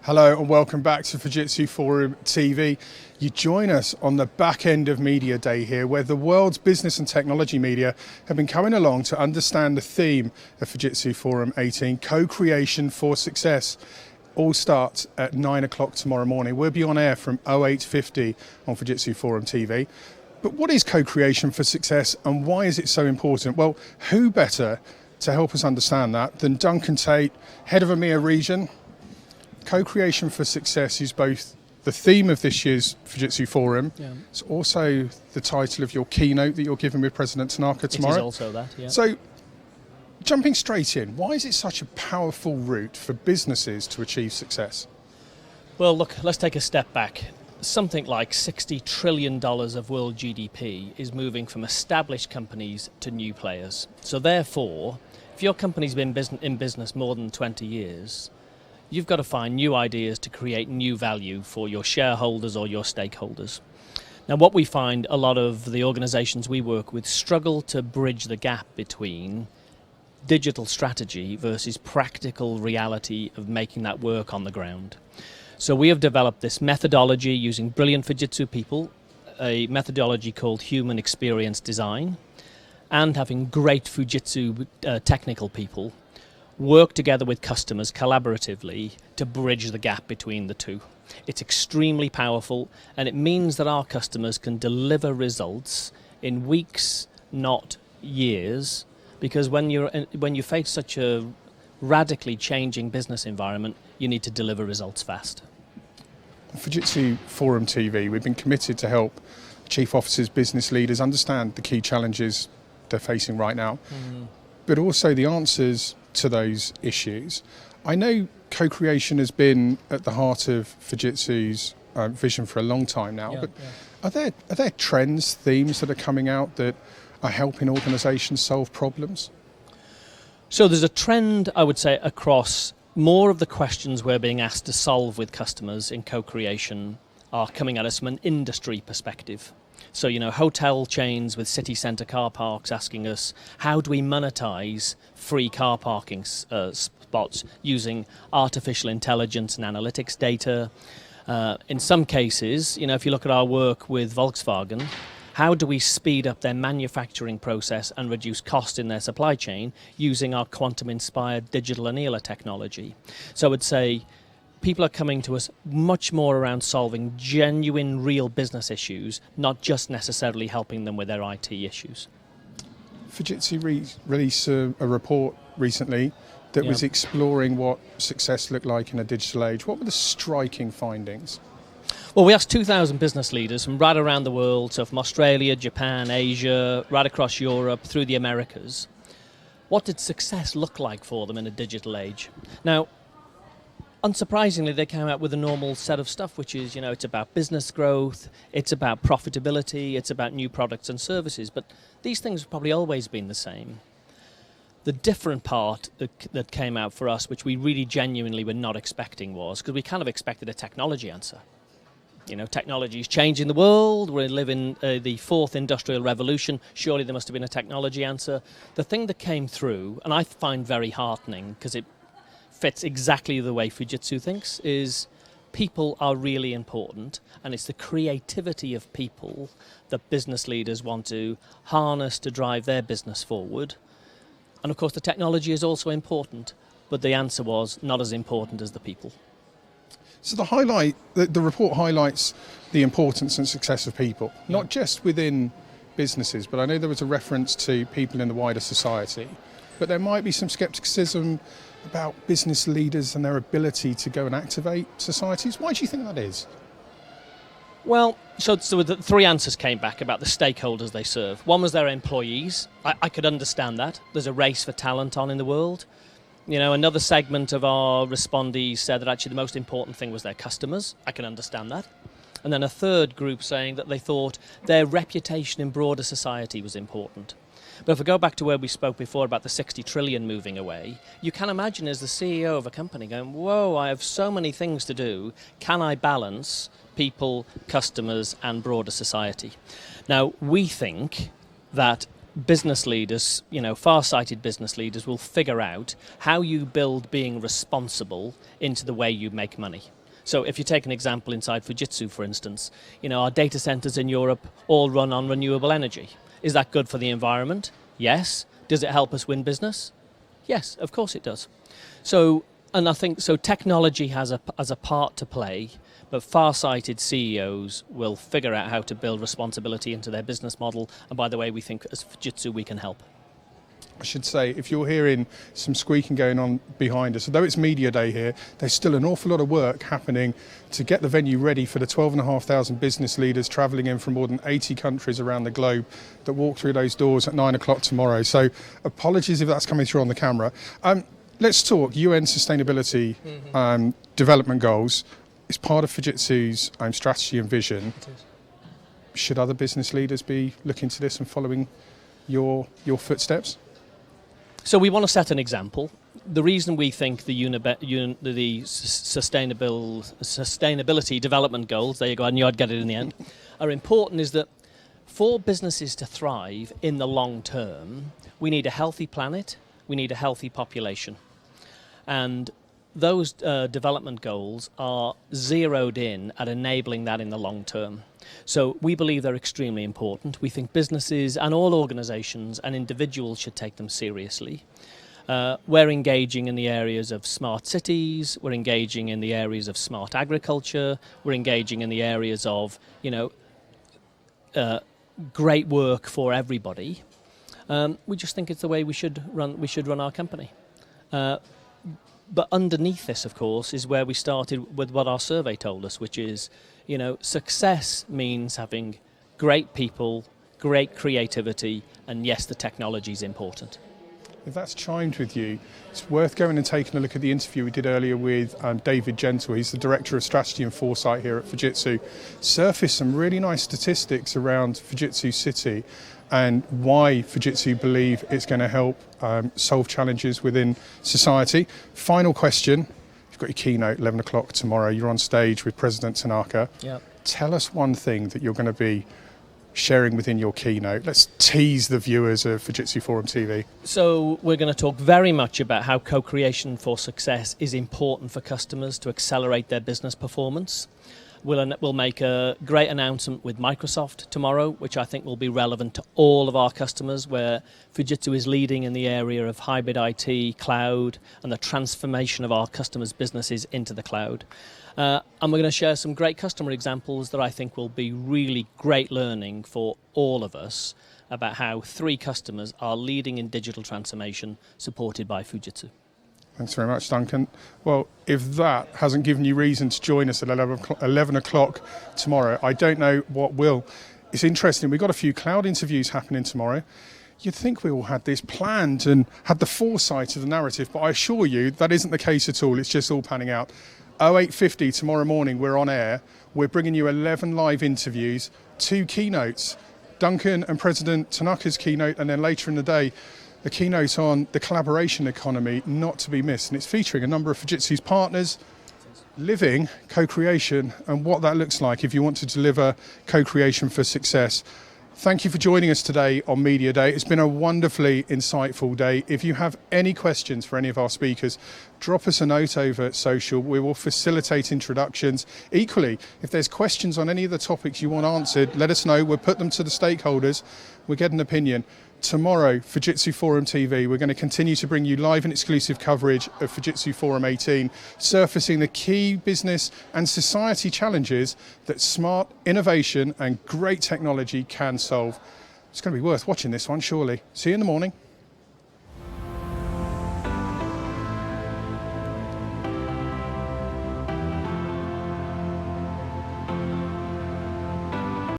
Hello and welcome back to Fujitsu Forum TV. You join us on the back end of Media Day here, where the world's business and technology media have been coming along to understand the theme of Fujitsu Forum 18, Co-Creation for Success. All starts at 9 o'clock tomorrow morning. We'll be on air from 0850 on Fujitsu Forum TV. But what is co-creation for success and why is it so important? Well, who better to help us understand that than Duncan Tate, head of EMEA region. Co-creation for success is both the theme of this year's Fujitsu Forum. Yeah. It's also the title of your keynote that you're giving with President Tanaka tomorrow. It is also that, yeah. So, jumping straight in, why is it such a powerful route for businesses to achieve success? Well, look, let's take a step back. Something like $60 trillion of world GDP is moving from established companies to new players. So therefore, if your company's been in business more than 20 years, you've got to find new ideas to create new value for your shareholders or your stakeholders. Now, what we find a lot of the organizations we work with struggle to bridge the gap between digital strategy versus practical reality of making that work on the ground. So we have developed this methodology using brilliant Fujitsu people, a methodology called human experience design, and having great Fujitsu technical people work together with customers collaboratively to bridge the gap between the two. It's extremely powerful, and it means that our customers can deliver results in weeks, not years, because when you face such a radically changing business environment, you need to deliver results fast. Fujitsu Forum TV, we've been committed to help chief officers, business leaders understand the key challenges they're facing right now, but also the answers to those issues. I know co-creation has been at the heart of Fujitsu's vision for a long time now, but are there trends, themes that are coming out that are helping organizations solve problems? So there's a trend, I would say, across more of the questions we're being asked to solve with customers in co-creation are coming at us from an industry perspective. So, hotel chains with city centre car parks asking us, how do we monetize free car parking spots using artificial intelligence and analytics data? In some cases, if you look at our work with Volkswagen, how do we speed up their manufacturing process and reduce cost in their supply chain using our quantum-inspired digital annealer technology? So I would say people are coming to us much more around solving genuine, real business issues, not just necessarily helping them with their IT issues. Fujitsu released a report recently that was exploring what success looked like in a digital age. What were the striking findings? Well, we asked 2,000 business leaders from right around the world, so from Australia, Japan, Asia, right across Europe, through the Americas. What did success look like for them in a digital age? Now, unsurprisingly, they came out with a normal set of stuff, which is, it's about business growth, it's about profitability, it's about new products and services, but these things have probably always been the same. The different part that came out for us, which we really genuinely were not expecting, was, because we kind of expected a technology answer. Technology is changing the world. We live in the fourth industrial revolution. Surely there must have been a technology answer. The thing that came through, and I find very heartening because it fits exactly the way Fujitsu thinks, is people are really important, and it's the creativity of people that business leaders want to harness to drive their business forward. And of course the technology is also important, but the answer was not as important as the people. So the report highlights the importance and success of people, not just within businesses, but I know there was a reference to people in the wider society, but there might be some skepticism about business leaders and their ability to go and activate societies. Why do you think that is? Well, so the three answers came back about the stakeholders they serve. One was their employees. I could understand that. There's a race for talent on in the world. Another segment of our respondees said that actually the most important thing was their customers. I can understand that. And then a third group saying that they thought their reputation in broader society was important. But if we go back to where we spoke before about the 60 trillion moving away, you can imagine as the CEO of a company going, whoa, I have so many things to do. Can I balance people, customers, and broader society? Now, we think that business leaders, far-sighted business leaders will figure out how you build being responsible into the way you make money. So if you take an example inside Fujitsu, for instance, our data centers in Europe all run on renewable energy. Is that good for the environment? Yes. Does it help us win business? Yes, of course it does. And I think technology has a part to play, but far-sighted CEOs will figure out how to build responsibility into their business model. And by the way, we think as Fujitsu we can help. I should say, if you're hearing some squeaking going on behind us, although it's media day here, there's still an awful lot of work happening to get the venue ready for the 12,500 business leaders travelling in from more than 80 countries around the globe that walk through those doors at 9 o'clock tomorrow. So apologies if that's coming through on the camera. Let's talk UN Sustainability Development Goals. It's part of Fujitsu's strategy and vision. Should other business leaders be looking to this and following your footsteps? So we want to set an example. The reason we think the sustainability development goals, there you go, I knew I'd get it in the end, are important is that for businesses to thrive in the long term, we need a healthy planet, we need a healthy population. And those development goals are zeroed in at enabling that in the long term. So we believe they're extremely important. We think businesses and all organisations and individuals should take them seriously. We're engaging in the areas of smart cities, we're engaging in the areas of smart agriculture, we're engaging in the areas of, great work for everybody. We just think it's the way we should run our company. But underneath this, of course, is where we started with what our survey told us, which is, success means having great people, great creativity, and yes, the technology is important. If that's chimed with you, it's worth going and taking a look at the interview we did earlier with David Gentle. He's the Director of Strategy and Foresight here at Fujitsu. Surfaced some really nice statistics around Fujitsu City and why Fujitsu believe it's going to help solve challenges within society. Final question. You've got your keynote, 11 o'clock tomorrow. You're on stage with President Tanaka. Yep. Tell us one thing that you're going to be sharing within your keynote. Let's tease the viewers of Fujitsu Forum TV. So we're going to talk very much about how co-creation for success is important for customers to accelerate their business performance. We'll make a great announcement with Microsoft tomorrow, which I think will be relevant to all of our customers, where Fujitsu is leading in the area of hybrid IT, cloud, and the transformation of our customers' businesses into the cloud. And we're going to share some great customer examples that I think will be really great learning for all of us about how 3 customers are leading in digital transformation supported by Fujitsu. Thanks very much, Duncan. Well, if that hasn't given you reason to join us at 11 o'clock tomorrow, I don't know what will. It's interesting, we've got a few cloud interviews happening tomorrow. You'd think we all had this planned and had the foresight of the narrative, but I assure you that isn't the case at all. It's just all panning out. 08:50 tomorrow morning, we're on air. We're bringing you 11 live interviews, 2 keynotes, Duncan and President Tanaka's keynote, and then later in the day, a keynote on the collaboration economy, not to be missed. And it's featuring a number of Fujitsu's partners living co-creation and what that looks like if you want to deliver co-creation for success. Thank you for joining us today on Media Day. It's been a wonderfully insightful day. If you have any questions for any of our speakers, drop us a note over at social. We will facilitate introductions. Equally, if there's questions on any of the topics you want answered, let us know. We'll put them to the stakeholders. We'll get an opinion. Tomorrow, Fujitsu Forum TV, we're going to continue to bring you live and exclusive coverage of Fujitsu Forum 18, surfacing the key business and society challenges that smart innovation and great technology can solve. It's going to be worth watching this one, surely. See you in the morning.